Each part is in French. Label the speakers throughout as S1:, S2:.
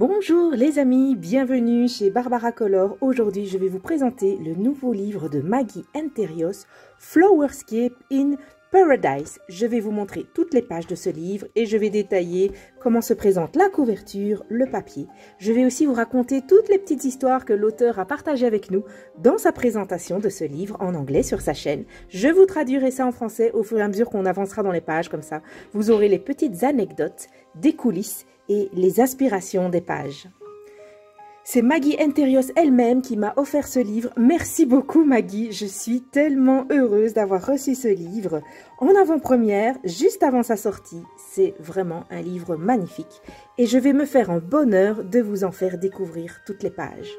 S1: Bonjour les amis, bienvenue chez Barbara Color. Aujourd'hui, je vais vous présenter le nouveau livre de Maggie Enterios, Flowerscape in Paradise. Je vais vous montrer toutes les pages de ce livre et je vais détailler comment se présente la couverture, le papier. Je vais aussi vous raconter toutes les petites histoires que l'auteur a partagées avec nous dans sa présentation de ce livre en anglais sur sa chaîne. Je vous traduirai ça en français au fur et à mesure qu'on avancera dans les pages, comme ça vous aurez les petites anecdotes des coulisses et les inspirations des pages. C'est Maggie Enterios elle-même qui m'a offert ce livre. Merci beaucoup Maggie, je suis tellement heureuse d'avoir reçu ce livre en avant-première, juste avant sa sortie. C'est vraiment un livre magnifique et je vais me faire un bonheur de vous en faire découvrir toutes les pages.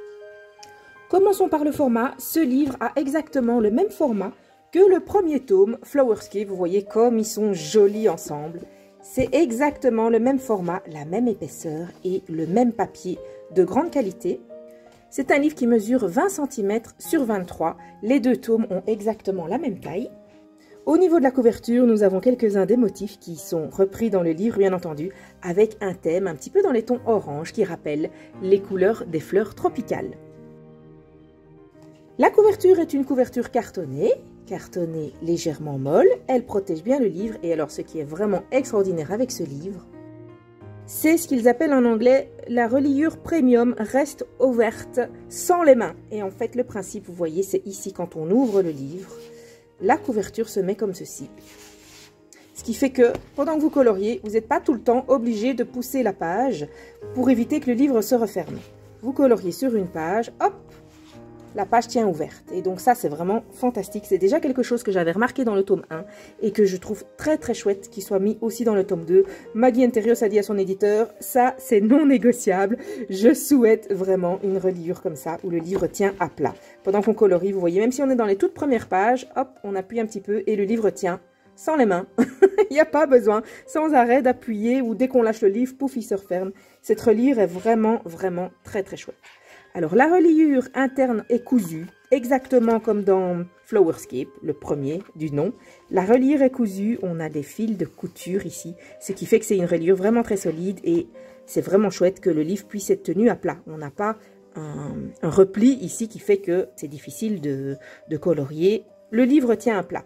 S1: Commençons par le format. Ce livre a exactement le même format que le premier tome, Flowerscape. Vous voyez comme ils sont jolis ensemble. C'est exactement le même format, la même épaisseur et le même papier de grande qualité. C'est un livre qui mesure 20 cm sur 23. Les deux tomes ont exactement la même taille. Au niveau de la couverture, nous avons quelques-uns des motifs qui sont repris dans le livre, bien entendu, avec un thème un petit peu dans les tons orange qui rappelle les couleurs des fleurs tropicales. La couverture est une couverture cartonnée légèrement molle. Elle protège bien le livre et alors ce qui est vraiment extraordinaire avec ce livre, c'est ce qu'ils appellent en anglais la reliure premium reste ouverte sans les mains. Et en fait le principe, vous voyez, c'est ici quand on ouvre le livre, la couverture se met comme ceci. Ce qui fait que pendant que vous coloriez, vous n'êtes pas tout le temps obligé de pousser la page pour éviter que le livre se referme. Vous coloriez sur une page, hop, la page tient ouverte. Et donc ça, c'est vraiment fantastique. C'est déjà quelque chose que j'avais remarqué dans le tome 1 et que je trouve très très chouette qu'il soit mis aussi dans le tome 2. Maggie Enterios a dit à son éditeur, ça c'est non négociable. Je souhaite vraiment une reliure comme ça où le livre tient à plat. Pendant qu'on colorie, vous voyez, même si on est dans les toutes premières pages, hop, on appuie un petit peu et le livre tient sans les mains. Il n'y a pas besoin sans arrêt d'appuyer ou dès qu'on lâche le livre, pouf, il se referme. Cette reliure est vraiment très très chouette. Alors, la reliure interne est cousue, exactement comme dans Flowerscape, le premier du nom. La reliure est cousue, on a des fils de couture ici, ce qui fait que c'est une reliure vraiment très solide et c'est vraiment chouette que le livre puisse être tenu à plat. On n'a pas un repli ici qui fait que c'est difficile de colorier. Le livre tient à plat.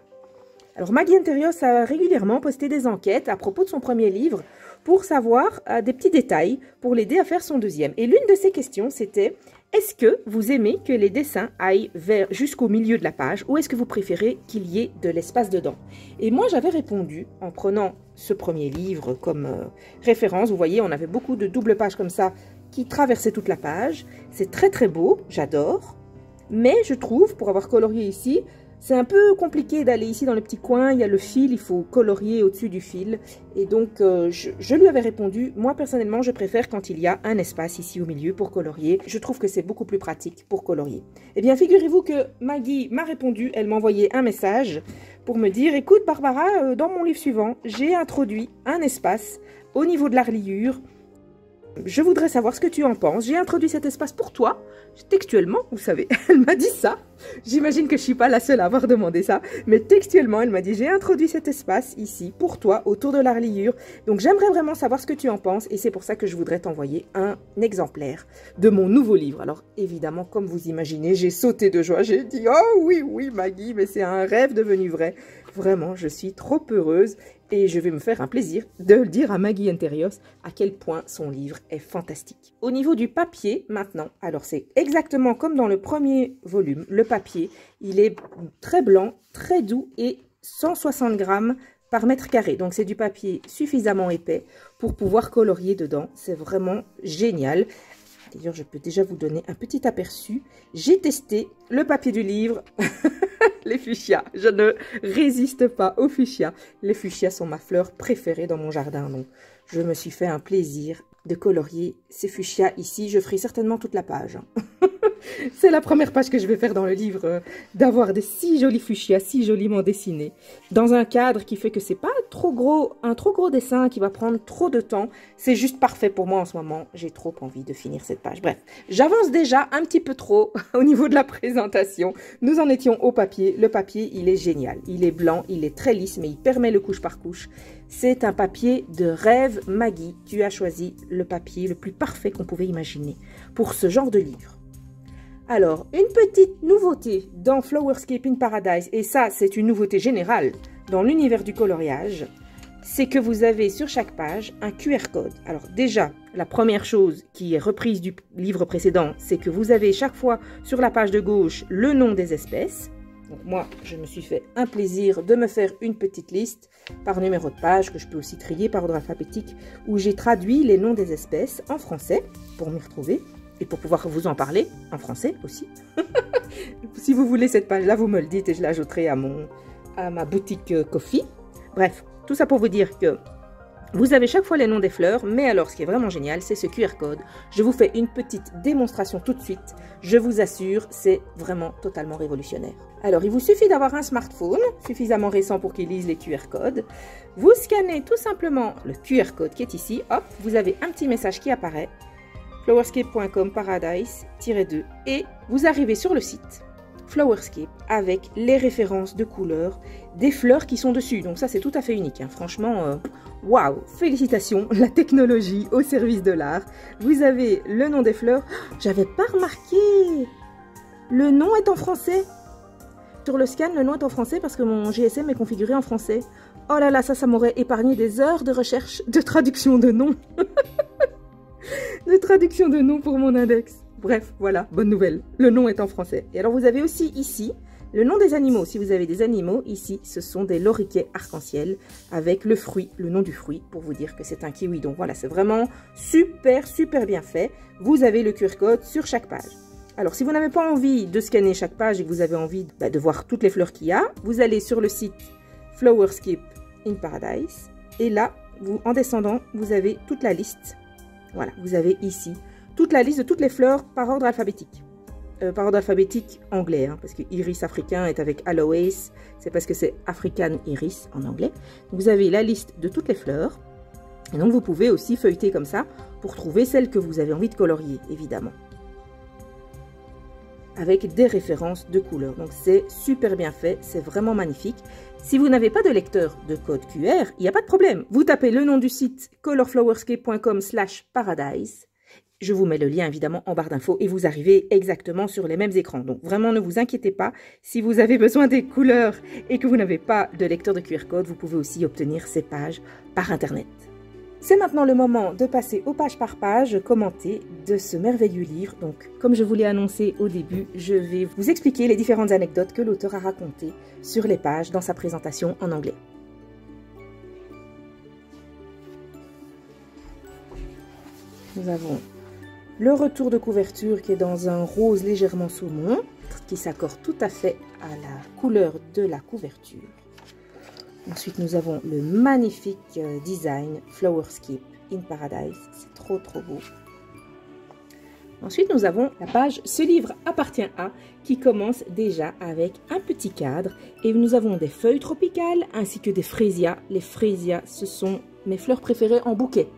S1: Alors, Maggie Enterios a régulièrement posté des enquêtes à propos de son premier livre pour savoir des petits détails pour l'aider à faire son deuxième. Et l'une de ces questions, c'était: est-ce que vous aimez que les dessins aillent jusqu'au milieu de la page ou est-ce que vous préférez qu'il y ait de l'espace dedans? Et moi, j'avais répondu en prenant ce premier livre comme référence. Vous voyez, on avait beaucoup de doubles pages comme ça qui traversaient toute la page. C'est très très beau, j'adore. Mais je trouve, pour avoir colorié ici, c'est un peu compliqué d'aller ici dans le petit coin, il y a le fil, il faut colorier au-dessus du fil. Et donc, je lui avais répondu, moi personnellement, je préfère quand il y a un espace ici au milieu pour colorier. Je trouve que c'est beaucoup plus pratique pour colorier. Eh bien, figurez-vous que Maggie m'a répondu, elle m'a envoyé un message pour me dire, écoute Barbara, dans mon livre suivant, j'ai introduit un espace au niveau de la reliure. Je voudrais savoir ce que tu en penses. J'ai introduit cet espace pour toi, textuellement, vous savez. Elle m'a dit ça. J'imagine que je ne suis pas la seule à avoir demandé ça. Mais textuellement, elle m'a dit, j'ai introduit cet espace ici pour toi, autour de la reliure. Donc, j'aimerais vraiment savoir ce que tu en penses. Et c'est pour ça que je voudrais t'envoyer un exemplaire de mon nouveau livre. Alors, évidemment, comme vous imaginez, j'ai sauté de joie. J'ai dit, oh oui, oui, Maggie, mais c'est un rêve devenu vrai. Vraiment, je suis trop heureuse. Et je vais me faire un plaisir de le dire à Maggie Enterios à quel point son livre est fantastique. Au niveau du papier, maintenant, alors c'est exactement comme dans le premier volume. Le papier, il est très blanc, très doux et 160 grammes par mètre carré. Donc c'est du papier suffisamment épais pour pouvoir colorier dedans. C'est vraiment génial. D'ailleurs, je peux déjà vous donner un petit aperçu. J'ai testé le papier du livre, les fuchsias. Je ne résiste pas aux fuchsias. Les fuchsias sont ma fleur préférée dans mon jardin. Donc, je me suis fait un plaisir de colorier ces fuchsias ici. Je ferai certainement toute la page. C'est la première page que je vais faire dans le livre, d'avoir des si jolis fuchsias, si joliment dessinés, dans un cadre qui fait que c'est pas trop gros, un trop gros dessin qui va prendre trop de temps. C'est juste parfait pour moi en ce moment. J'ai trop envie de finir cette page. Bref, j'avance déjà un petit peu trop au niveau de la présentation. Nous en étions au papier. Le papier, il est génial. Il est blanc, il est très lisse, mais il permet le couche par couche. C'est un papier de rêve, Maggie. Tu as choisi le papier le plus parfait qu'on pouvait imaginer pour ce genre de livre. Alors, une petite nouveauté dans Flowerscape in Paradise, et ça, c'est une nouveauté générale dans l'univers du coloriage, c'est que vous avez sur chaque page un QR code. Alors déjà, la première chose qui est reprise du livre précédent, c'est que vous avez chaque fois sur la page de gauche le nom des espèces. Donc moi, je me suis fait un plaisir de me faire une petite liste par numéro de page, que je peux aussi trier par ordre alphabétique, où j'ai traduit les noms des espèces en français pour m'y retrouver et pour pouvoir vous en parler en français aussi. Si vous voulez cette page-là, vous me le dites et je l'ajouterai à ma boutique Ko-fi. Bref, tout ça pour vous dire que vous avez chaque fois les noms des fleurs, mais alors ce qui est vraiment génial, c'est ce QR code. Je vous fais une petite démonstration tout de suite. Je vous assure, c'est vraiment totalement révolutionnaire. Alors, il vous suffit d'avoir un smartphone suffisamment récent pour qu'il lise les QR codes. Vous scannez tout simplement le QR code qui est ici. Hop, vous avez un petit message qui apparaît. Flowerscape.com paradise-2 et vous arrivez sur le site Flowerscape avec les références de couleurs des fleurs qui sont dessus. Donc ça, c'est tout à fait unique. Hein. Franchement, waouh, félicitations, la technologie au service de l'art. Vous avez le nom des fleurs. J'avais pas remarqué. Le nom est en français. Sur le scan, le nom est en français parce que mon GSM est configuré en français. Oh là là, ça m'aurait épargné des heures de recherche, de traduction de noms. De traduction de noms pour mon index. Bref, voilà, bonne nouvelle. Le nom est en français. Et alors, vous avez aussi ici le nom des animaux. Si vous avez des animaux, ici, ce sont des loriquets arc-en-ciel avec le fruit, le nom du fruit, pour vous dire que c'est un kiwi. Donc voilà, c'est vraiment super, super bien fait. Vous avez le QR code sur chaque page. Alors, si vous n'avez pas envie de scanner chaque page et que vous avez envie de voir toutes les fleurs qu'il y a, vous allez sur le site Flowerscape in Paradise. Et là, en descendant, vous avez toute la liste. Voilà, vous avez ici toute la liste de toutes les fleurs par ordre alphabétique. Par ordre alphabétique anglais, hein, parce que iris africain est avec aloes, c'est parce que c'est African iris en anglais. Vous avez la liste de toutes les fleurs. Et donc, vous pouvez aussi feuilleter comme ça pour trouver celles que vous avez envie de colorier, évidemment. Avec des références de couleurs. Donc, c'est super bien fait, c'est vraiment magnifique. Si vous n'avez pas de lecteur de code QR, il n'y a pas de problème. Vous tapez le nom du site colorflowerscape.com/paradise. Je vous mets le lien évidemment en barre d'infos et vous arrivez exactement sur les mêmes écrans. Donc vraiment ne vous inquiétez pas, si vous avez besoin des couleurs et que vous n'avez pas de lecteur de QR code, vous pouvez aussi obtenir ces pages par internet. C'est maintenant le moment de passer aux pages par page commentées de ce merveilleux livre. Donc, comme je vous l'ai annoncé au début, je vais vous expliquer les différentes anecdotes que l'auteur a racontées sur les pages dans sa présentation en anglais. Nous avons le retour de couverture qui est dans un rose légèrement saumon, qui s'accorde tout à fait à la couleur de la couverture. Ensuite, nous avons le magnifique design Flowerscape in Paradise. C'est trop, trop beau. Ensuite, nous avons la page « Ce livre appartient à » qui commence déjà avec un petit cadre. Et nous avons des feuilles tropicales ainsi que des fraisias. Les fraisias, ce sont mes fleurs préférées en bouquet.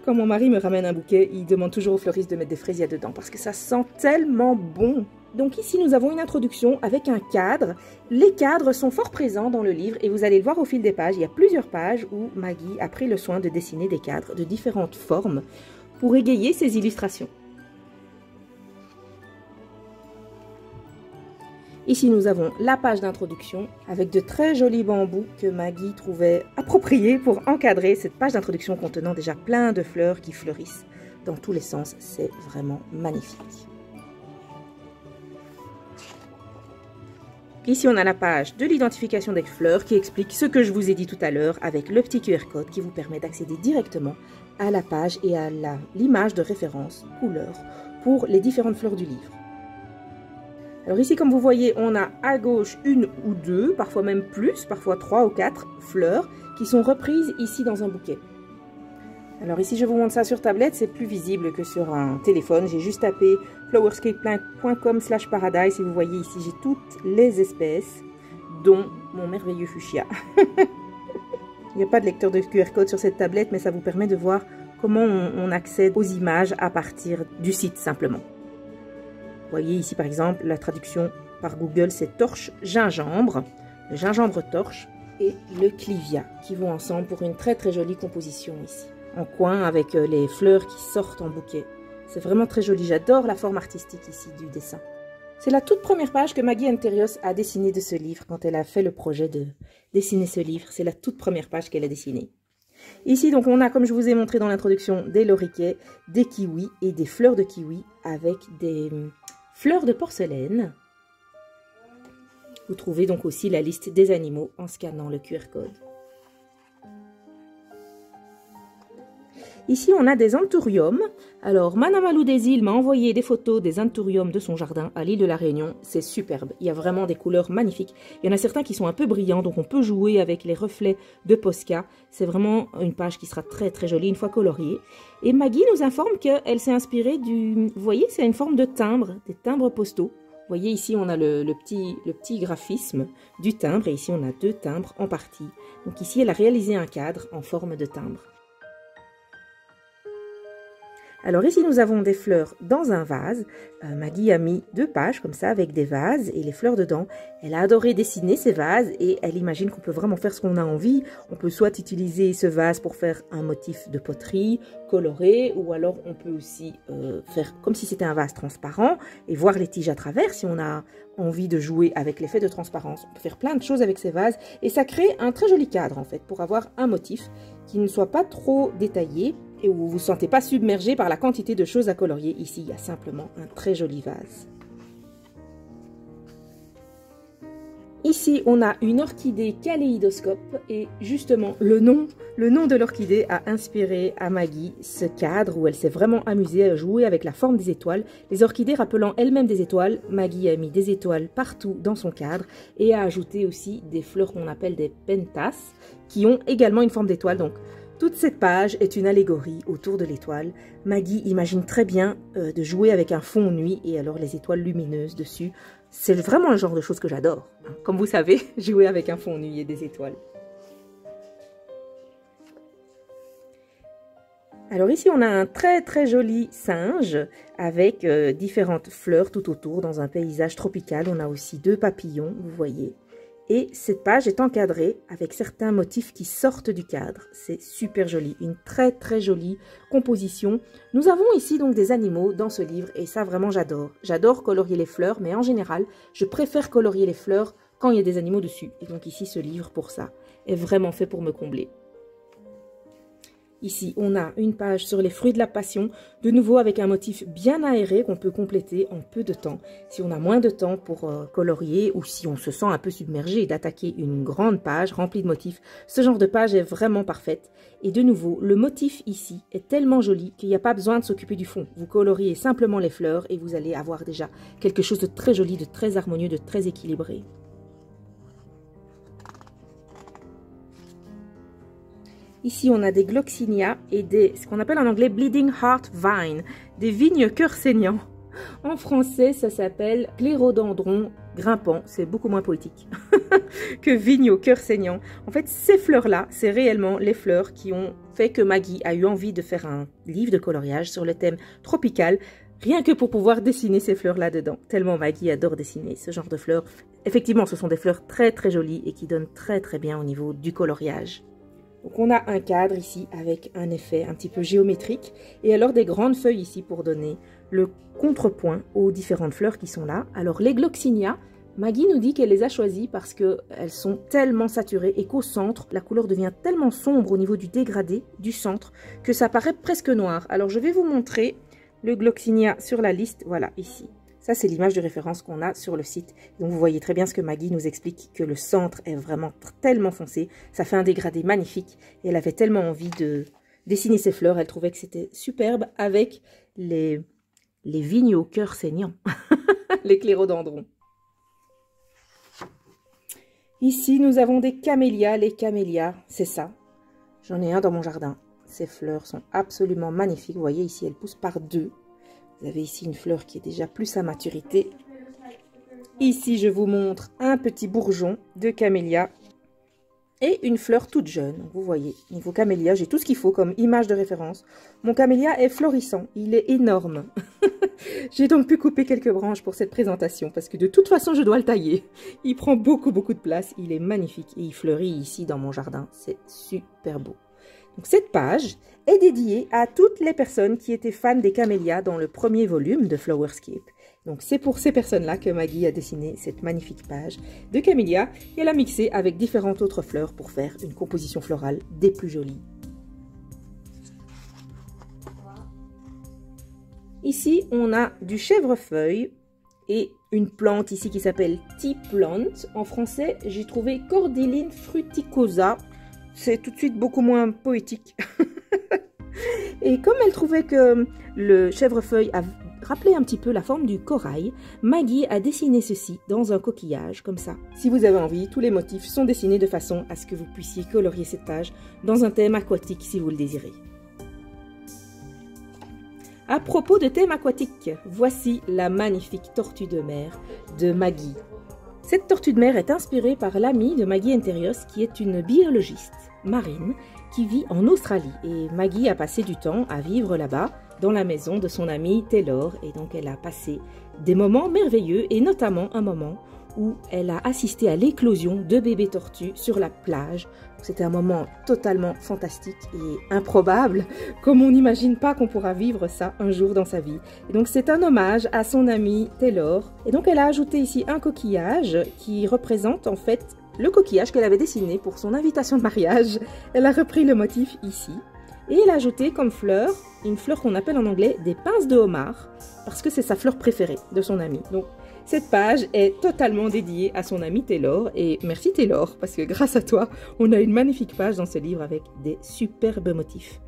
S1: Quand mon mari me ramène un bouquet, il demande toujours au fleuriste de mettre des fraisias dedans parce que ça sent tellement bon. Donc ici, nous avons une introduction avec un cadre. Les cadres sont fort présents dans le livre et vous allez le voir au fil des pages. Il y a plusieurs pages où Maggie a pris le soin de dessiner des cadres de différentes formes pour égayer ses illustrations. Ici, nous avons la page d'introduction avec de très jolis bambous que Maggie trouvait appropriés pour encadrer cette page d'introduction contenant déjà plein de fleurs qui fleurissent dans tous les sens. C'est vraiment magnifique. Ici, on a la page de l'identification des fleurs qui explique ce que je vous ai dit tout à l'heure avec le petit QR code qui vous permet d'accéder directement à la page et à l'image de référence couleur pour les différentes fleurs du livre. Alors ici, comme vous voyez, on a à gauche une ou deux, parfois même plus, parfois 3 ou 4 fleurs qui sont reprises ici dans un bouquet. Alors ici, je vous montre ça sur tablette, c'est plus visible que sur un téléphone. J'ai juste tapé flowerscapeplant.com/paradise et vous voyez ici, j'ai toutes les espèces, dont mon merveilleux fuchsia. Il n'y a pas de lecteur de QR code sur cette tablette, mais ça vous permet de voir comment on accède aux images à partir du site simplement. Vous voyez ici par exemple, la traduction par Google, c'est torche gingembre, le gingembre torche et le clivia qui vont ensemble pour une très très jolie composition ici. En coin avec les fleurs qui sortent en bouquet. C'est vraiment très joli, j'adore la forme artistique ici du dessin. C'est la toute première page que Maggie Enterios a dessinée de ce livre quand elle a fait le projet de dessiner ce livre. C'est la toute première page qu'elle a dessinée. Ici donc on a, comme je vous ai montré dans l'introduction, des loriquets, des kiwis et des fleurs de kiwi avec des fleurs de porcelaine. Vous trouvez donc aussi la liste des animaux en scannant le QR code. Ici, on a des anthuriums. Alors, Manamalou des îles m'a envoyé des photos des anthuriums de son jardin à l'île de la Réunion. C'est superbe. Il y a vraiment des couleurs magnifiques. Il y en a certains qui sont un peu brillants, donc on peut jouer avec les reflets de Posca. C'est vraiment une page qui sera très très jolie une fois coloriée. Et Maggie nous informe qu'elle s'est inspirée du... Vous voyez, c'est une forme de timbre, des timbres postaux. Vous voyez, ici, on a le petit graphisme du timbre et ici, on a 2 timbres en partie. Donc ici, elle a réalisé un cadre en forme de timbre. Alors ici, nous avons des fleurs dans un vase. Maggie a mis 2 pages comme ça avec des vases et les fleurs dedans. Elle a adoré dessiner ces vases et elle imagine qu'on peut vraiment faire ce qu'on a envie. On peut soit utiliser ce vase pour faire un motif de poterie coloré ou alors on peut aussi faire comme si c'était un vase transparent et voir les tiges à travers si on a envie de jouer avec l'effet de transparence. On peut faire plein de choses avec ces vases et ça crée un très joli cadre en fait pour avoir un motif qui ne soit pas trop détaillé et où vous ne vous sentez pas submergé par la quantité de choses à colorier. Ici, il y a simplement un très joli vase. Ici, on a une orchidée kaléidoscope et justement, le nom de l'orchidée a inspiré à Maggie ce cadre où elle s'est vraiment amusée à jouer avec la forme des étoiles. Les orchidées rappelant elles-mêmes des étoiles, Maggie a mis des étoiles partout dans son cadre et a ajouté aussi des fleurs qu'on appelle des pentas qui ont également une forme d'étoile. Donc, toute cette page est une allégorie autour de l'étoile. Maggie imagine très bien de jouer avec un fond nuit et alors les étoiles lumineuses dessus. C'est vraiment le genre de choses que j'adore. Comme vous savez, jouer avec un fond nuit et des étoiles. Alors ici, on a un très très joli singe avec différentes fleurs tout autour dans un paysage tropical. On a aussi 2 papillons, vous voyez. Et cette page est encadrée avec certains motifs qui sortent du cadre. C'est super joli, une très très jolie composition. Nous avons ici donc des animaux dans ce livre et ça vraiment j'adore. J'adore colorier les fleurs, mais en général, je préfère colorier les fleurs quand il y a des animaux dessus. Et donc ici, ce livre pour ça est vraiment fait pour me combler. Ici, on a une page sur les fruits de la passion, de nouveau avec un motif bien aéré qu'on peut compléter en peu de temps. Si on a moins de temps pour colorier ou si on se sent un peu submergé et d'attaquer une grande page remplie de motifs, ce genre de page est vraiment parfaite. Et de nouveau, le motif ici est tellement joli qu'il n'y a pas besoin de s'occuper du fond. Vous coloriez simplement les fleurs et vous allez avoir déjà quelque chose de très joli, de très harmonieux, de très équilibré. Ici, on a des gloxinia et ce qu'on appelle en anglais Bleeding Heart Vine, des vignes cœur saignant. En français, ça s'appelle clérodendron grimpant. C'est beaucoup moins poétique que vigne au cœur saignant. En fait, ces fleurs-là, c'est réellement les fleurs qui ont fait que Maggie a eu envie de faire un livre de coloriage sur le thème tropical, rien que pour pouvoir dessiner ces fleurs-là dedans. Tellement Maggie adore dessiner ce genre de fleurs. Effectivement, ce sont des fleurs très très jolies et qui donnent très très bien au niveau du coloriage. Donc on a un cadre ici avec un effet un petit peu géométrique et alors des grandes feuilles ici pour donner le contrepoint aux différentes fleurs qui sont là. Alors les gloxinia, Maggie nous dit qu'elle les a choisies parce qu'elles sont tellement saturées et qu'au centre, la couleur devient tellement sombre au niveau du dégradé du centre que ça paraît presque noir. Alors je vais vous montrer le gloxinia sur la liste, voilà ici. Ça, c'est l'image de référence qu'on a sur le site. Donc, vous voyez très bien ce que Maggie nous explique, que le centre est vraiment tellement foncé. Ça fait un dégradé magnifique. Et elle avait tellement envie de dessiner ses fleurs. Elle trouvait que c'était superbe avec les vignes au cœur saignant. Les clérodendrons. Ici, nous avons des camélias. Les camélias, c'est ça. J'en ai un dans mon jardin. Ces fleurs sont absolument magnifiques. Vous voyez ici, elles poussent par deux. Vous avez ici une fleur qui est déjà plus à maturité. Ici, je vous montre un petit bourgeon de camélia et une fleur toute jeune. Vous voyez, niveau camélia, j'ai tout ce qu'il faut comme image de référence. Mon camélia est florissant, il est énorme. J'ai donc pu couper quelques branches pour cette présentation parce que de toute façon, je dois le tailler. Il prend beaucoup de place, il est magnifique et il fleurit ici dans mon jardin. C'est super beau. Donc cette page est dédiée à toutes les personnes qui étaient fans des camélias dans le premier volume de Flowerscape. Donc c'est pour ces personnes-là que Maggie a dessiné cette magnifique page de camélia et elle a mixé avec différentes autres fleurs pour faire une composition florale des plus jolies. Ici, on a du chèvrefeuille et une plante ici qui s'appelle Tea Plant. En français, j'ai trouvé Cordyline fruticosa. C'est tout de suite beaucoup moins poétique. Et comme elle trouvait que le chèvrefeuille a rappelé un petit peu la forme du corail, Maggie a dessiné ceci dans un coquillage, comme ça. Si vous avez envie, tous les motifs sont dessinés de façon à ce que vous puissiez colorier cette page dans un thème aquatique si vous le désirez. À propos de thème aquatique, voici la magnifique tortue de mer de Maggie. Cette tortue de mer est inspirée par l'amie de Maggie Enterios qui est une biologiste marine qui vit en Australie. Et Maggie a passé du temps à vivre là-bas dans la maison de son amie Taylor. Et donc elle a passé des moments merveilleux et notamment un moment où elle a assisté à l'éclosion de bébés tortues sur la plage. C'était un moment totalement fantastique et improbable, comme on n'imagine pas qu'on pourra vivre ça un jour dans sa vie. Et donc c'est un hommage à son amie Taylor. Et donc elle a ajouté ici un coquillage qui représente en fait le coquillage qu'elle avait dessiné pour son invitation de mariage. Elle a repris le motif ici. Et elle a ajouté comme fleur, une fleur qu'on appelle en anglais des pinces de homard, parce que c'est sa fleur préférée de son amie. Donc cette page est totalement dédiée à son amie Taylor, et merci Taylor, parce que grâce à toi, on a une magnifique page dans ce livre avec des superbes motifs.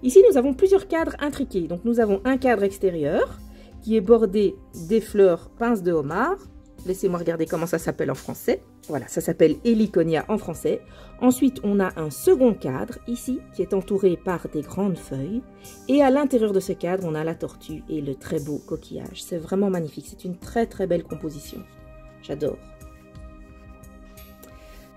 S1: Ici, nous avons plusieurs cadres intriqués. Donc nous avons un cadre extérieur qui est bordé des fleurs pinces de homard. Laissez-moi regarder comment ça s'appelle en français. Voilà, ça s'appelle Heliconia en français. Ensuite, on a un second cadre ici qui est entouré par des grandes feuilles. Et à l'intérieur de ce cadre, on a la tortue et le très beau coquillage. C'est vraiment magnifique. C'est une très belle composition. J'adore.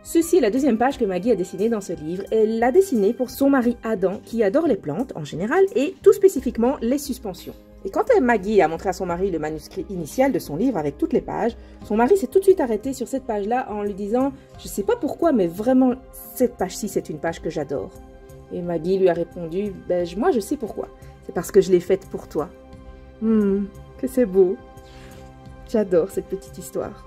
S1: Ceci est la deuxième page que Maggie a dessinée dans ce livre. Elle l'a dessinée pour son mari Adam qui adore les plantes en général et tout spécifiquement les suspensions. Et quand Maggie a montré à son mari le manuscrit initial de son livre avec toutes les pages, son mari s'est tout de suite arrêté sur cette page-là en lui disant « Je ne sais pas pourquoi, mais vraiment, cette page-ci, c'est une page que j'adore. » Et Maggie lui a répondu « Ben, moi, je sais pourquoi. C'est parce que je l'ai faite pour toi. » Que c'est beau. J'adore cette petite histoire.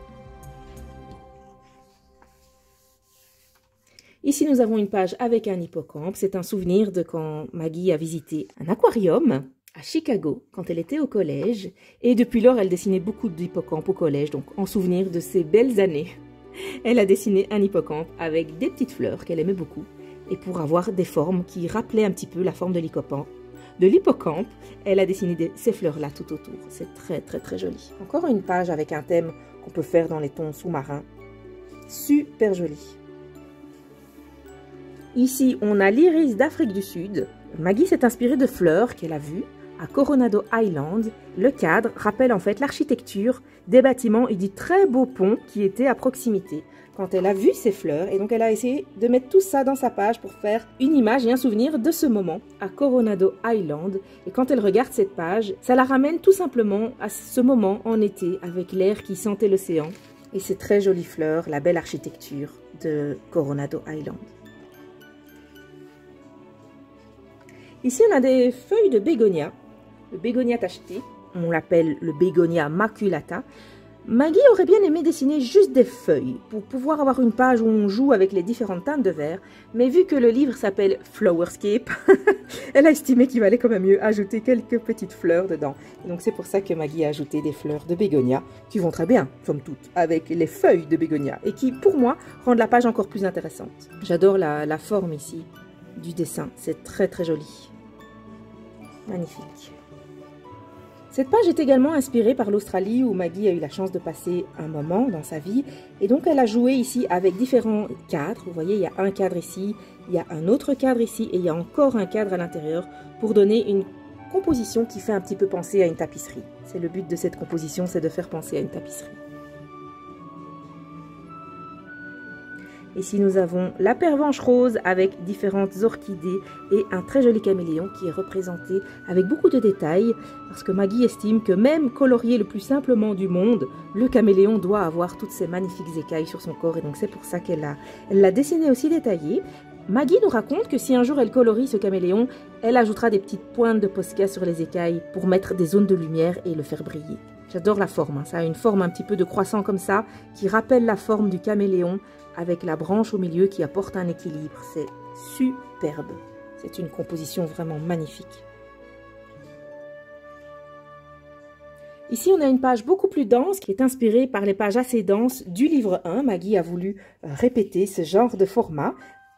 S1: Ici, nous avons une page avec un hippocampe. C'est un souvenir de quand Maggie a visité un aquarium à Chicago, quand elle était au collège. Et depuis lors, elle dessinait beaucoup d'hippocampes au collège, donc en souvenir de ces belles années. Elle a dessiné un hippocampe avec des petites fleurs qu'elle aimait beaucoup. Et pour avoir des formes qui rappelaient un petit peu la forme de l'hippocampe, elle a dessiné ces fleurs-là tout autour. C'est très joli. Encore une page avec un thème qu'on peut faire dans les tons sous-marins. Super joli. Ici, on a l'iris d'Afrique du Sud. Maggie s'est inspirée de fleurs qu'elle a vues à Coronado Island. Le cadre rappelle en fait l'architecture des bâtiments et du très beau pont qui était à proximité. Quand elle a vu ces fleurs, et donc elle a essayé de mettre tout ça dans sa page pour faire une image et un souvenir de ce moment à Coronado Island. Et quand elle regarde cette page, ça la ramène tout simplement à ce moment en été avec l'air qui sentait l'océan. Et ces très jolies fleurs, la belle architecture de Coronado Island. Ici, on a des feuilles de bégonia, le bégonia tacheté, on l'appelle le bégonia maculata. Maggie aurait bien aimé dessiner juste des feuilles pour pouvoir avoir une page où on joue avec les différentes teintes de vert, mais vu que le livre s'appelle Flowerscape, elle a estimé qu'il valait quand même mieux ajouter quelques petites fleurs dedans. Et donc c'est pour ça que Maggie a ajouté des fleurs de bégonia qui vont très bien, somme toute, avec les feuilles de bégonia et qui, pour moi, rendent la page encore plus intéressante. J'adore la forme ici du dessin, c'est très joli. Magnifique. Cette page est également inspirée par l'Australie où Maggie a eu la chance de passer un moment dans sa vie et donc elle a joué ici avec différents cadres. Vous voyez, il y a un cadre ici, il y a un autre cadre ici et il y a encore un cadre à l'intérieur pour donner une composition qui fait un petit peu penser à une tapisserie. C'est le but de cette composition, c'est de faire penser à une tapisserie. Ici, nous avons la pervenche rose avec différentes orchidées et un très joli caméléon qui est représenté avec beaucoup de détails parce que Maggie estime que même colorié le plus simplement du monde, le caméléon doit avoir toutes ces magnifiques écailles sur son corps et donc c'est pour ça qu'elle l'a dessiné aussi détaillé. Maggie nous raconte que si un jour elle colorie ce caméléon, elle ajoutera des petites pointes de Posca sur les écailles pour mettre des zones de lumière et le faire briller. J'adore la forme, hein. Ça a une forme un petit peu de croissant comme ça qui rappelle la forme du caméléon avec la branche au milieu qui apporte un équilibre. C'est superbe. C'est une composition vraiment magnifique. Ici, on a une page beaucoup plus dense qui est inspirée par les pages assez denses du livre 1. Maggie a voulu répéter ce genre de format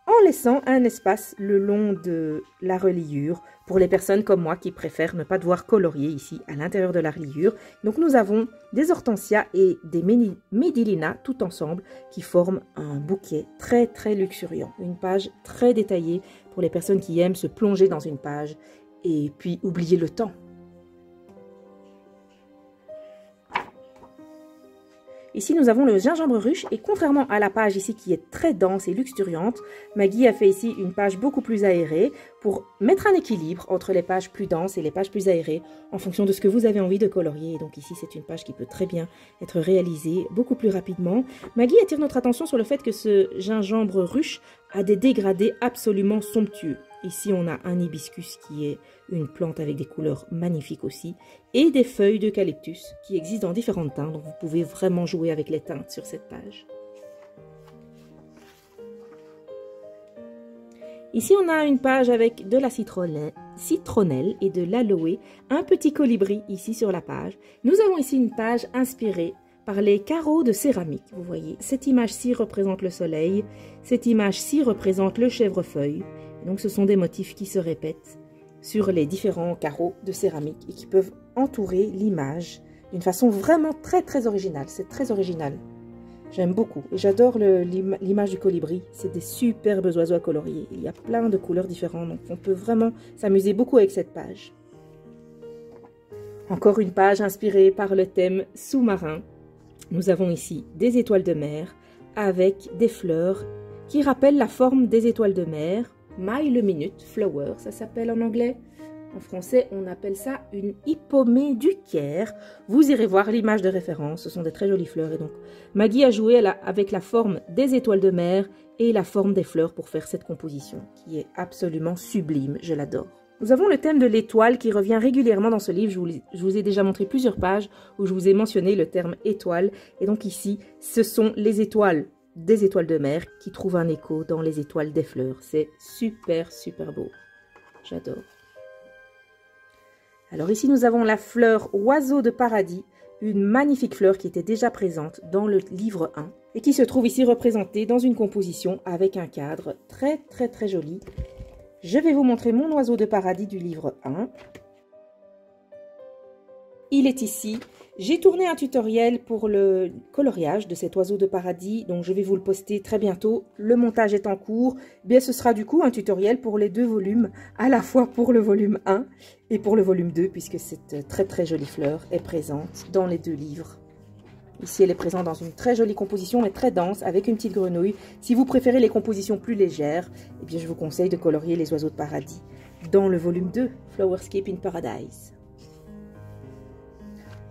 S1: en laissant un espace le long de la reliure pour les personnes comme moi qui préfèrent ne pas devoir colorier ici à l'intérieur de la reliure. Donc nous avons des hortensias et des médilinas tout ensemble qui forment un bouquet très très luxuriant. Une page très détaillée pour les personnes qui aiment se plonger dans une page et puis oublier le temps. Ici, nous avons le gingembre ruche et contrairement à la page ici qui est très dense et luxuriante, Maggie a fait ici une page beaucoup plus aérée pour mettre un équilibre entre les pages plus denses et les pages plus aérées en fonction de ce que vous avez envie de colorier. Et donc ici, c'est une page qui peut très bien être réalisée beaucoup plus rapidement. Maggie attire notre attention sur le fait que ce gingembre ruche a des dégradés absolument somptueux. Ici, on a un hibiscus qui est une plante avec des couleurs magnifiques aussi et des feuilles d'eucalyptus qui existent dans différentes teintes. Donc, vous pouvez vraiment jouer avec les teintes sur cette page. Ici, on a une page avec de la citronnelle et de l'aloe, un petit colibri ici sur la page. Nous avons ici une page inspirée par les carreaux de céramique. Vous voyez, cette image-ci représente le soleil, cette image-ci représente le chèvrefeuille. Donc ce sont des motifs qui se répètent sur les différents carreaux de céramique et qui peuvent entourer l'image d'une façon vraiment très très originale. C'est très original. J'aime beaucoup et j'adore l'image du colibri. C'est des superbes oiseaux à colorier. Il y a plein de couleurs différentes, donc on peut vraiment s'amuser beaucoup avec cette page. Encore une page inspirée par le thème sous-marin. Nous avons ici des étoiles de mer avec des fleurs qui rappellent la forme des étoiles de mer. Mile a minute flower, ça s'appelle en anglais. En français, on appelle ça une hippomée du Caire. Vous irez voir l'image de référence, ce sont des très jolies fleurs. Et donc, Maggie a joué avec la forme des étoiles de mer et la forme des fleurs pour faire cette composition, qui est absolument sublime, je l'adore. Nous avons le thème de l'étoile qui revient régulièrement dans ce livre. Je vous ai déjà montré plusieurs pages où je vous ai mentionné le terme étoile. Et donc ici, ce sont les étoiles des étoiles de mer qui trouvent un écho dans les étoiles des fleurs. C'est super, super beau. J'adore. Alors ici, nous avons la fleur oiseau de paradis, une magnifique fleur qui était déjà présente dans le livre 1 et qui se trouve ici représentée dans une composition avec un cadre très, très, très joli. Je vais vous montrer mon oiseau de paradis du livre 1. Il est ici. J'ai tourné un tutoriel pour le coloriage de cet oiseau de paradis, donc je vais vous le poster très bientôt. Le montage est en cours. Bien, ce sera du coup un tutoriel pour les deux volumes, à la fois pour le volume 1 et pour le volume 2, puisque cette très très jolie fleur est présente dans les deux livres. Ici, elle est présente dans une très jolie composition, mais très dense, avec une petite grenouille. Si vous préférez les compositions plus légères, eh bien, je vous conseille de colorier les oiseaux de paradis dans le volume 2, Flowerscape in Paradise.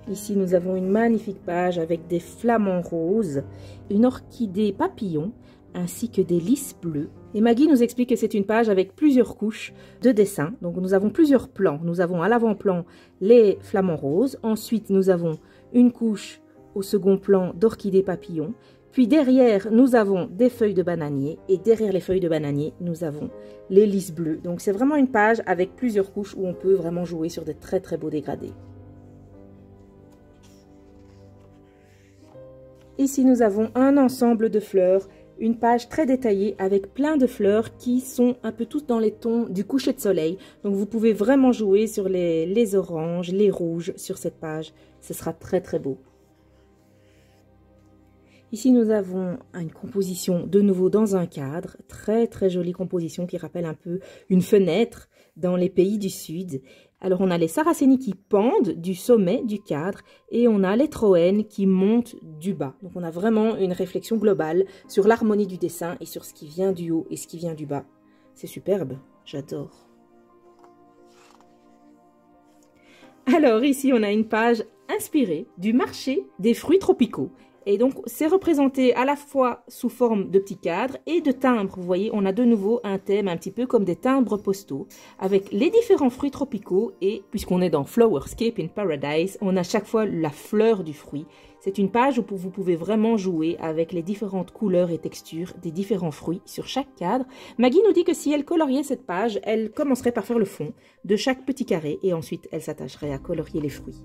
S1: Ici, nous avons une magnifique page avec des flamants roses, une orchidée papillon, ainsi que des lys bleus. Et Maggie nous explique que c'est une page avec plusieurs couches de dessin. Donc, nous avons plusieurs plans. Nous avons à l'avant-plan les flamants roses. Ensuite, nous avons une couche au second plan d'orchidée papillon. Puis derrière, nous avons des feuilles de bananier. Et derrière les feuilles de bananier, nous avons les lys bleus. Donc, c'est vraiment une page avec plusieurs couches où on peut vraiment jouer sur des très très beaux dégradés. Ici, nous avons un ensemble de fleurs une page très détaillée avec plein de fleurs qui sont un peu toutes dans les tons du coucher de soleil. Donc vous pouvez vraiment jouer sur les oranges, les rouges sur cette page. Ce sera très très beau. Ici, nous avons une composition de nouveau dans un cadre, très très jolie composition qui rappelle un peu une fenêtre dans les pays du Sud. Alors on a les sarracénis qui pendent du sommet du cadre et on a les troènes qui montent du bas. Donc on a vraiment une réflexion globale sur l'harmonie du dessin et sur ce qui vient du haut et ce qui vient du bas. C'est superbe, j'adore. Alors ici, on a une page inspirée du marché des fruits tropicaux. Et donc, c'est représenté à la fois sous forme de petits cadres et de timbres. Vous voyez, on a de nouveau un thème un petit peu comme des timbres postaux avec les différents fruits tropicaux. Et puisqu'on est dans Flowerscape in Paradise, on a chaque fois la fleur du fruit. C'est une page où vous pouvez vraiment jouer avec les différentes couleurs et textures des différents fruits sur chaque cadre. Maggie nous dit que si elle coloriait cette page, elle commencerait par faire le fond de chaque petit carré et ensuite elle s'attacherait à colorier les fruits.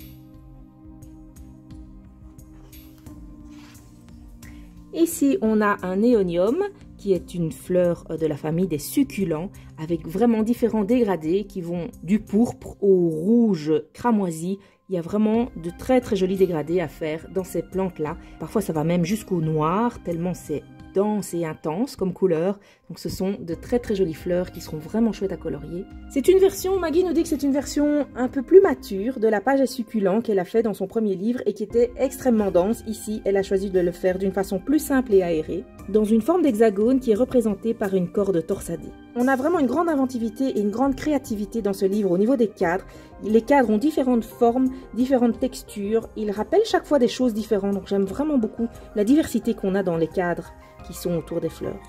S1: Ici, on a un néonium qui est une fleur de la famille des succulents avec vraiment différents dégradés qui vont du pourpre au rouge cramoisi. Il y a vraiment de très très jolis dégradés à faire dans ces plantes-là. Parfois, ça va même jusqu'au noir tellement c'est dense et intense comme couleur. Donc ce sont de très très jolies fleurs qui seront vraiment chouettes à colorier. C'est une version, Maggie nous dit que c'est une version un peu plus mature de la page à succulents qu'elle a fait dans son premier livre et qui était extrêmement dense. Ici, elle a choisi de le faire d'une façon plus simple et aérée, dans une forme d'hexagone qui est représentée par une corde torsadée. On a vraiment une grande inventivité et une grande créativité dans ce livre au niveau des cadres. Les cadres ont différentes formes, différentes textures. Ils rappellent chaque fois des choses différentes. Donc j'aime vraiment beaucoup la diversité qu'on a dans les cadres qui sont autour des fleurs.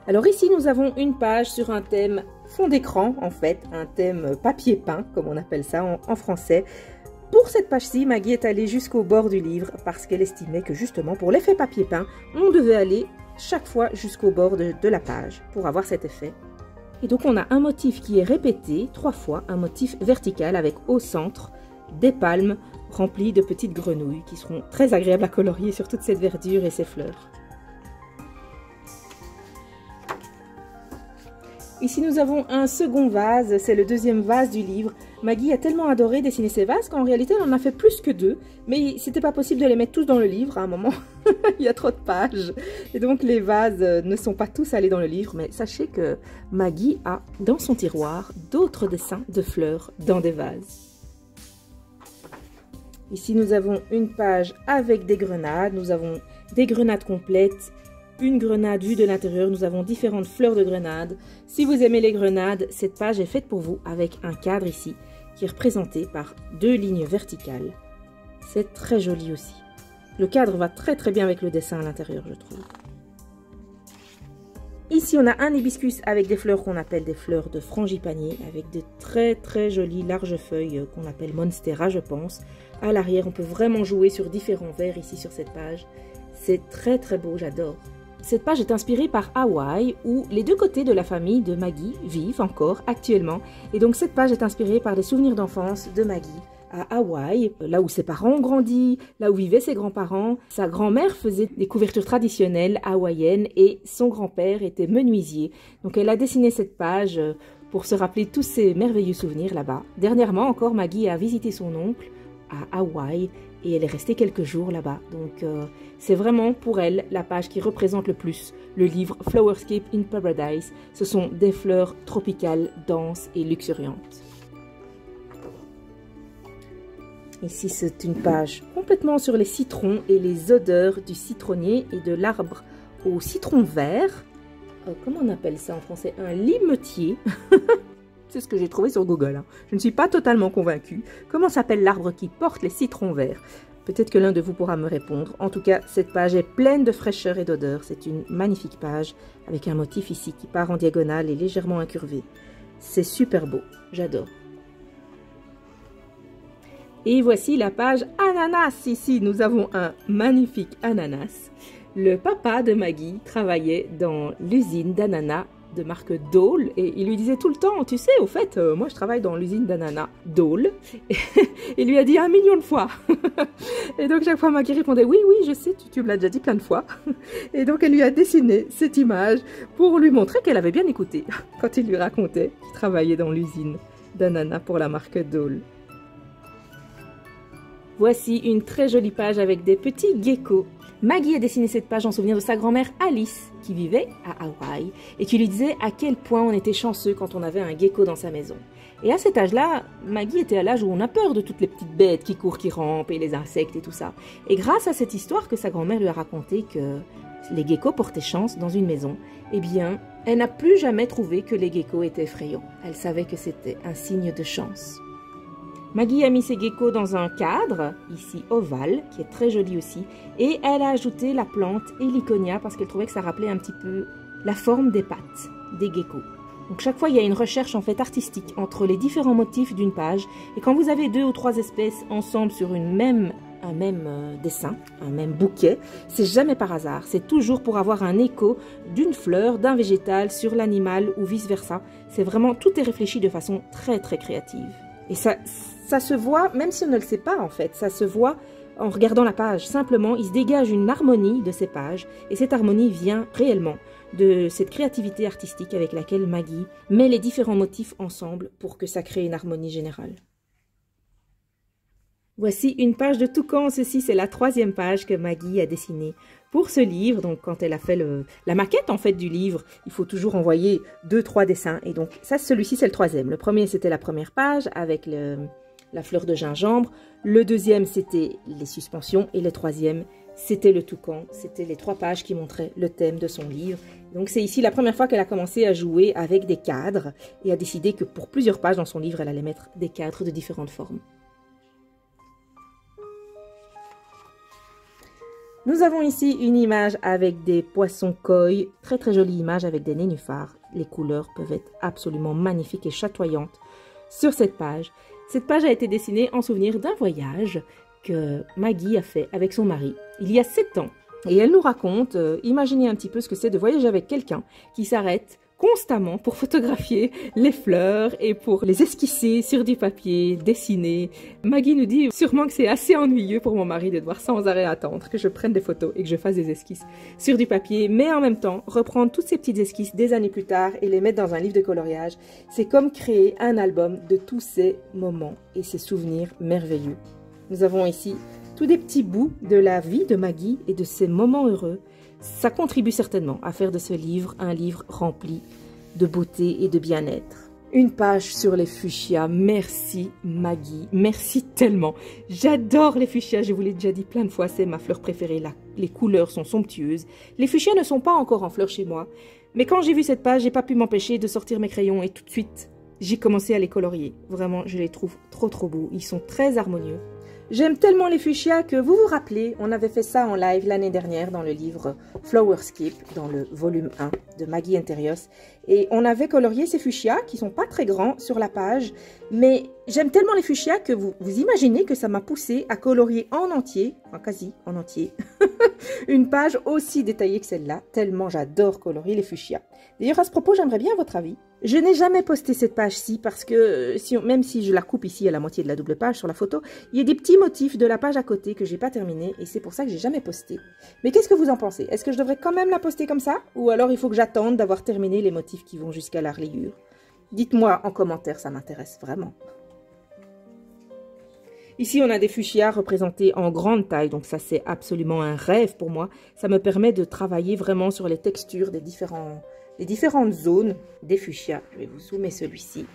S1: Alors ici, nous avons une page sur un thème fond d'écran, en fait, un thème papier peint, comme on appelle ça en français. Pour cette page-ci, Maggie est allée jusqu'au bord du livre parce qu'elle estimait que justement, pour l'effet papier peint, on devait aller chaque fois jusqu'au bord de la page pour avoir cet effet. Et donc, on a un motif qui est répété 3 fois, un motif vertical avec au centre des palmes remplies de petites grenouilles qui seront très agréables à colorier sur toute cette verdure et ces fleurs. Ici, nous avons un second vase, c'est le deuxième vase du livre. Maggie a tellement adoré dessiner ces vases qu'en réalité, elle en a fait plus que 2. Mais c'était pas possible de les mettre tous dans le livre à un moment. Il y a trop de pages. Et donc, les vases ne sont pas tous allés dans le livre. Mais sachez que Maggie a dans son tiroir d'autres dessins de fleurs dans des vases. Ici, nous avons une page avec des grenades. Nous avons des grenades complètes. Une grenade vue de l'intérieur, nous avons différentes fleurs de grenade. Si vous aimez les grenades, cette page est faite pour vous avec un cadre ici qui est représenté par 2 lignes verticales. C'est très joli aussi. Le cadre va très très bien avec le dessin à l'intérieur, je trouve. Ici, on a un hibiscus avec des fleurs qu'on appelle des fleurs de frangipanier avec de très très jolies larges feuilles qu'on appelle monstera, je pense. À l'arrière, on peut vraiment jouer sur différents verres ici sur cette page. C'est très très beau, j'adore. Cette page est inspirée par Hawaï, où les 2 côtés de la famille de Maggie vivent encore actuellement. Et donc cette page est inspirée par des souvenirs d'enfance de Maggie à Hawaï, là où ses parents ont grandi, là où vivaient ses grands-parents. Sa grand-mère faisait des couvertures traditionnelles hawaïennes et son grand-père était menuisier. Donc elle a dessiné cette page pour se rappeler tous ces merveilleux souvenirs là-bas. Dernièrement encore, Maggie a visité son oncle à Hawaï et elle est restée quelques jours là-bas. Donc c'est vraiment pour elle la page qui représente le plus le livre Flowerscape in Paradise. Ce sont des fleurs tropicales, denses et luxuriantes. Ici, c'est une page complètement sur les citrons et les odeurs du citronnier et de l'arbre au citron vert. Comment on appelle ça en français? Un limetier. C'est ce que j'ai trouvé sur Google. Hein. Je ne suis pas totalement convaincue. Comment s'appelle l'arbre qui porte les citrons verts? Peut-être que l'un de vous pourra me répondre. En tout cas, cette page est pleine de fraîcheur et d'odeur. C'est une magnifique page avec un motif ici qui part en diagonale et légèrement incurvé. C'est super beau. J'adore. Et voici la page ananas. Ici, nous avons un magnifique ananas. Le papa de Maggie travaillait dans l'usine d'ananas de marque Dole et il lui disait tout le temps, tu sais, au fait, moi je travaille dans l'usine d'ananas Dole. Il lui a dit 1 million de fois. Et donc chaque fois Maggie répondait, oui, oui, je sais, tu me l'as déjà dit plein de fois. Et donc elle lui a dessiné cette image pour lui montrer qu'elle avait bien écouté quand il lui racontait qu'il travaillait dans l'usine d'ananas pour la marque Dole. Voici une très jolie page avec des petits geckos. Maggie a dessiné cette page en souvenir de sa grand-mère Alice, qui vivait à Hawaï, et qui lui disait à quel point on était chanceux quand on avait un gecko dans sa maison. Et à cet âge-là, Maggie était à l'âge où on a peur de toutes les petites bêtes qui courent, qui rampent, et les insectes et tout ça. Et grâce à cette histoire que sa grand-mère lui a racontée que les geckos portaient chance dans une maison, eh bien, elle n'a plus jamais trouvé que les geckos étaient effrayants. Elle savait que c'était un signe de chance. Maggie a mis ses geckos dans un cadre, ici ovale, qui est très joli aussi, et elle a ajouté la plante Heliconia parce qu'elle trouvait que ça rappelait un petit peu la forme des pattes des geckos. Donc chaque fois, il y a une recherche en fait artistique entre les différents motifs d'une page, et quand vous avez 2 ou 3 espèces ensemble sur un même dessin, un même bouquet, c'est jamais par hasard, c'est toujours pour avoir un écho d'une fleur, d'un végétal sur l'animal ou vice-versa. C'est vraiment, tout est réfléchi de façon très très créative. Et ça se voit, même si on ne le sait pas en fait, ça se voit en regardant la page. Simplement, il se dégage une harmonie de ces pages, et cette harmonie vient réellement de cette créativité artistique avec laquelle Maggie met les différents motifs ensemble pour que ça crée une harmonie générale. Voici une page de toucan. Ceci, c'est la 3e page que Maggie a dessinée pour ce livre. Donc, quand elle a fait la maquette en fait du livre, il faut toujours envoyer 2-3 dessins. Et donc, ça, celui-ci, c'est le 3e. Le premier, c'était la première page avec la fleur de gingembre. Le 2e, c'était les suspensions. Et le 3e, c'était le toucan. C'était les 3 pages qui montraient le thème de son livre. Donc, c'est ici la première fois qu'elle a commencé à jouer avec des cadres et a décidé que pour plusieurs pages dans son livre, elle allait mettre des cadres de différentes formes. Nous avons ici une image avec des poissons koi, très très jolie image avec des nénuphars. Les couleurs peuvent être absolument magnifiques et chatoyantes sur cette page. Cette page a été dessinée en souvenir d'un voyage que Maggie a fait avec son mari il y a 7 ans. Et elle nous raconte, imaginez un petit peu ce que c'est de voyager avec quelqu'un qui s'arrête constamment pour photographier les fleurs et pour les esquisser sur du papier, dessiner. Maggie nous dit sûrement que c'est assez ennuyeux pour mon mari de devoir sans arrêt attendre que je prenne des photos et que je fasse des esquisses sur du papier, mais en même temps, reprendre toutes ces petites esquisses des années plus tard et les mettre dans un livre de coloriage, c'est comme créer un album de tous ces moments et ces souvenirs merveilleux. Nous avons ici tous des petits bouts de la vie de Maggie et de ces moments heureux. Ça contribue certainement à faire de ce livre un livre rempli de beauté et de bien-être. Une page sur les fuchsias. Merci Maggie, merci tellement. J'adore les fuchsias, je vous l'ai déjà dit plein de fois, c'est ma fleur préférée. Les couleurs sont somptueuses. Les fuchsias ne sont pas encore en fleurs chez moi. Mais quand j'ai vu cette page, j'ai pas pu m'empêcher de sortir mes crayons et tout de suite, j'ai commencé à les colorier. Vraiment, je les trouve trop beaux. Ils sont très harmonieux. J'aime tellement les fuchsias que vous vous rappelez, on avait fait ça en live l'année dernière dans le livre Flowerscape, dans le volume 1 de Maggie Interios. Et on avait colorié ces fuchsias qui sont pas très grands sur la page, mais j'aime tellement les fuchsias que vous imaginez que ça m'a poussé à colorier en entier, enfin quasi en entier, une page aussi détaillée que celle-là, tellement j'adore colorier les fuchsias. D'ailleurs, à ce propos, j'aimerais bien votre avis. Je n'ai jamais posté cette page-ci parce que, même si je la coupe ici à la moitié de la double page sur la photo, il y a des petits motifs de la page à côté que j'ai pas terminé et c'est pour ça que j'ai jamais posté. Mais qu'est-ce que vous en pensez? Est-ce que je devrais quand même la poster comme ça? Ou alors il faut que j'attende d'avoir terminé les motifs qui vont jusqu'à la reliure? Dites-moi en commentaire, ça m'intéresse vraiment. Ici, on a des fuchsias représentés en grande taille, donc ça c'est absolument un rêve pour moi. Ça me permet de travailler vraiment sur les textures des différentes zones des fuchsias. Je vais vous zoomer celui-ci.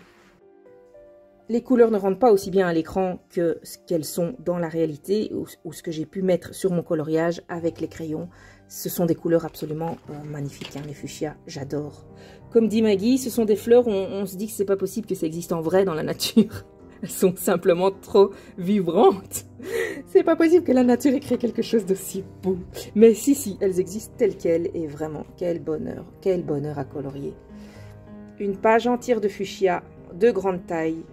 S1: Les couleurs ne rentrent pas aussi bien à l'écran que ce qu'elles sont dans la réalité ou ce que j'ai pu mettre sur mon coloriage avec les crayons. Ce sont des couleurs absolument magnifiques, hein, les fuchsias, j'adore. Comme dit Maggie, ce sont des fleurs où on se dit que c'est pas possible que ça existe en vrai dans la nature. Elles sont simplement trop vibrantes. C'est pas possible que la nature ait créé quelque chose d'aussi beau. Mais si, elles existent telles quelles et vraiment, quel bonheur à colorier. Une page entière de fuchsia de grande taille.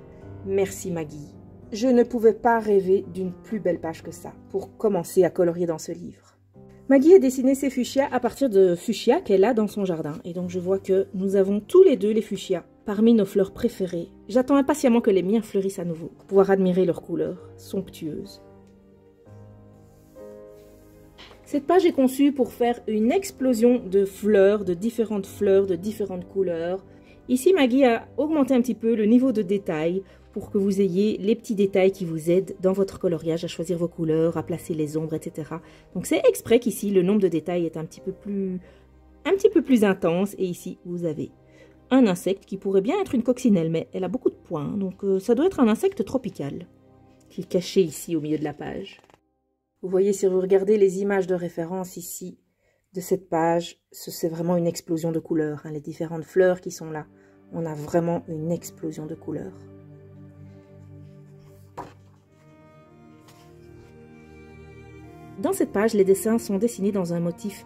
S1: Merci Maggie. Je ne pouvais pas rêver d'une plus belle page que ça pour commencer à colorier dans ce livre. Maggie a dessiné ses fuchsias à partir de fuchsias qu'elle a dans son jardin. Et donc je vois que nous avons tous les deux les fuchsias parmi nos fleurs préférées. J'attends impatiemment que les miens fleurissent à nouveau pour pouvoir admirer leurs couleurs somptueuses. Cette page est conçue pour faire une explosion de fleurs, de différentes couleurs. Ici, Maggie a augmenté un petit peu le niveau de détail pour que vous ayez les petits détails qui vous aident dans votre coloriage à choisir vos couleurs, à placer les ombres, etc. Donc c'est exprès qu'ici, le nombre de détails est un petit peu plus intense. Et ici, vous avez un insecte qui pourrait bien être une coccinelle, mais elle a beaucoup de points. Donc ça doit être un insecte tropical qui est caché ici au milieu de la page. Vous voyez, si vous regardez les images de référence ici de cette page, c'est vraiment une explosion de couleurs. Hein, les différentes fleurs qui sont là, on a vraiment une explosion de couleurs. Dans cette page, les dessins sont dessinés dans un motif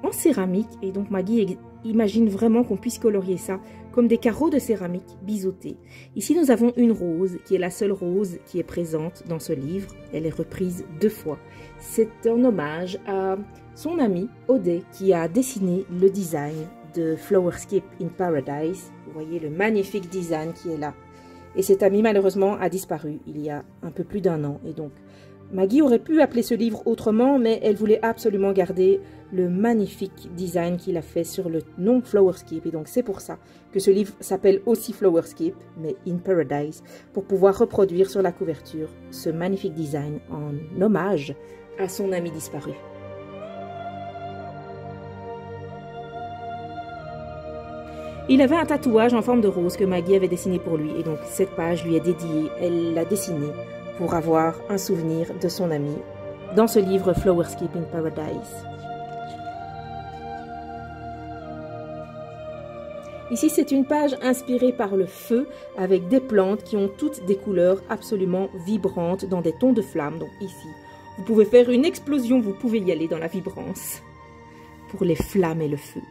S1: en céramique et donc Maggie imagine vraiment qu'on puisse colorier ça comme des carreaux de céramique biseautés. Ici, nous avons une rose qui est la seule rose qui est présente dans ce livre. Elle est reprise 2 fois. C'est un hommage à son ami Odé qui a dessiné le design de Flowerscape in Paradise. Vous voyez le magnifique design qui est là. Et cet ami malheureusement a disparu il y a un peu plus d'1 an et donc Maggie aurait pu appeler ce livre autrement, mais elle voulait absolument garder le magnifique design qu'il a fait sur le nom Flowerscape. Et donc c'est pour ça que ce livre s'appelle aussi Flowerscape, mais in Paradise, pour pouvoir reproduire sur la couverture ce magnifique design en hommage à son ami disparu. Il avait un tatouage en forme de rose que Maggie avait dessiné pour lui, et donc cette page lui est dédiée, elle l'a dessiné pour avoir un souvenir de son ami dans ce livre Flowerscape in Paradise. Ici, c'est une page inspirée par le feu avec des plantes qui ont toutes des couleurs absolument vibrantes dans des tons de flammes. Donc ici, vous pouvez faire une explosion, vous pouvez y aller dans la vibrance pour les flammes et le feu.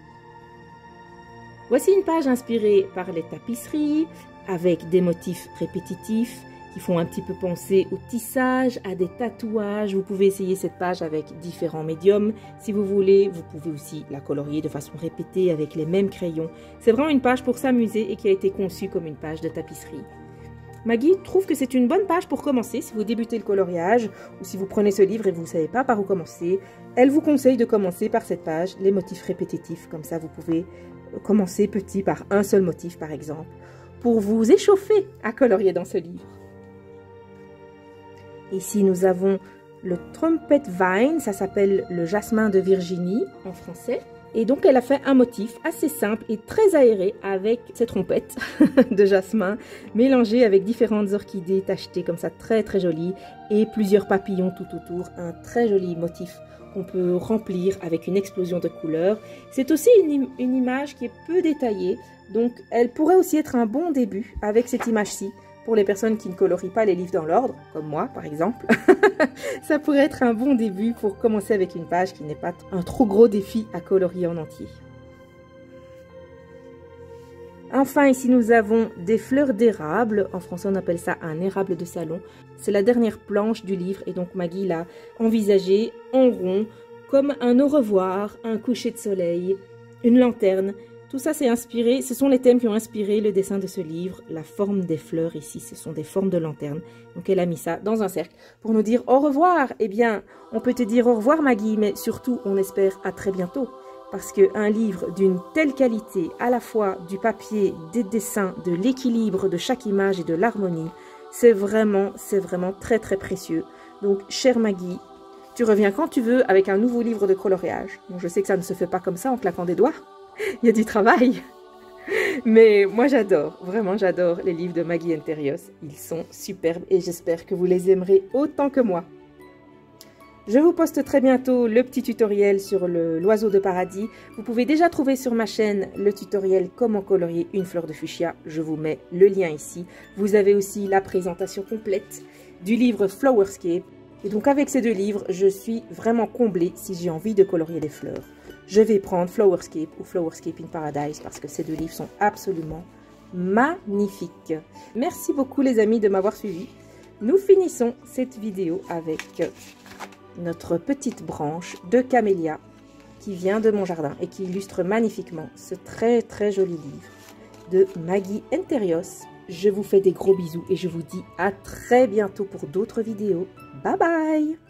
S1: Voici une page inspirée par les tapisseries avec des motifs répétitifs qui font un petit peu penser au tissage, à des tatouages. Vous pouvez essayer cette page avec différents médiums si vous voulez. Vous pouvez aussi la colorier de façon répétée avec les mêmes crayons. C'est vraiment une page pour s'amuser et qui a été conçue comme une page de tapisserie. Maggie trouve que c'est une bonne page pour commencer si vous débutez le coloriage ou si vous prenez ce livre et vous ne savez pas par où commencer. Elle vous conseille de commencer par cette page, les motifs répétitifs. Comme ça, vous pouvez commencer petit par un seul motif par exemple pour vous échauffer à colorier dans ce livre. Ici, nous avons le Trumpet Vine, ça s'appelle le jasmin de Virginie en français. Et donc, elle a fait un motif assez simple et très aéré avec ses trompettes de jasmin, mélangées avec différentes orchidées tachetées comme ça, très très jolies, et plusieurs papillons tout autour. Un très joli motif qu'on peut remplir avec une explosion de couleurs. C'est aussi une image qui est peu détaillée, donc elle pourrait aussi être un bon début avec cette image-ci. Pour les personnes qui ne colorient pas les livres dans l'ordre, comme moi par exemple, ça pourrait être un bon début pour commencer avec une page qui n'est pas un trop gros défi à colorier en entier. Enfin, ici nous avons des fleurs d'érable. En français on appelle ça un érable de salon. C'est la dernière planche du livre et donc Maggie l'a envisagé en rond comme un au revoir, un coucher de soleil, une lanterne. Tout ça c'est inspiré, ce sont les thèmes qui ont inspiré le dessin de ce livre. La forme des fleurs ici, ce sont des formes de lanterne. Donc elle a mis ça dans un cercle pour nous dire au revoir. Eh bien, on peut te dire au revoir Maggie, mais surtout on espère à très bientôt. Parce qu'un livre d'une telle qualité, à la fois du papier, des dessins, de l'équilibre de chaque image et de l'harmonie, c'est vraiment très très précieux. Donc chère Maggie, tu reviens quand tu veux avec un nouveau livre de coloriage. Bon, je sais que ça ne se fait pas comme ça en claquant des doigts. Il y a du travail, mais moi j'adore, vraiment j'adore les livres de Maggie Enterios. Ils sont superbes et j'espère que vous les aimerez autant que moi. Je vous poste très bientôt le petit tutoriel sur l'oiseau de paradis. Vous pouvez déjà trouver sur ma chaîne le tutoriel comment colorier une fleur de fuchsia. Je vous mets le lien ici. Vous avez aussi la présentation complète du livre Flowerscape. Et donc avec ces 2 livres, je suis vraiment comblée si j'ai envie de colorier des fleurs. Je vais prendre Flowerscape ou Flowerscape in Paradise parce que ces 2 livres sont absolument magnifiques. Merci beaucoup les amis de m'avoir suivi. Nous finissons cette vidéo avec notre petite branche de camélia qui vient de mon jardin et qui illustre magnifiquement ce très très joli livre de Maggie Enterios. Je vous fais des gros bisous et je vous dis à très bientôt pour d'autres vidéos. Bye bye!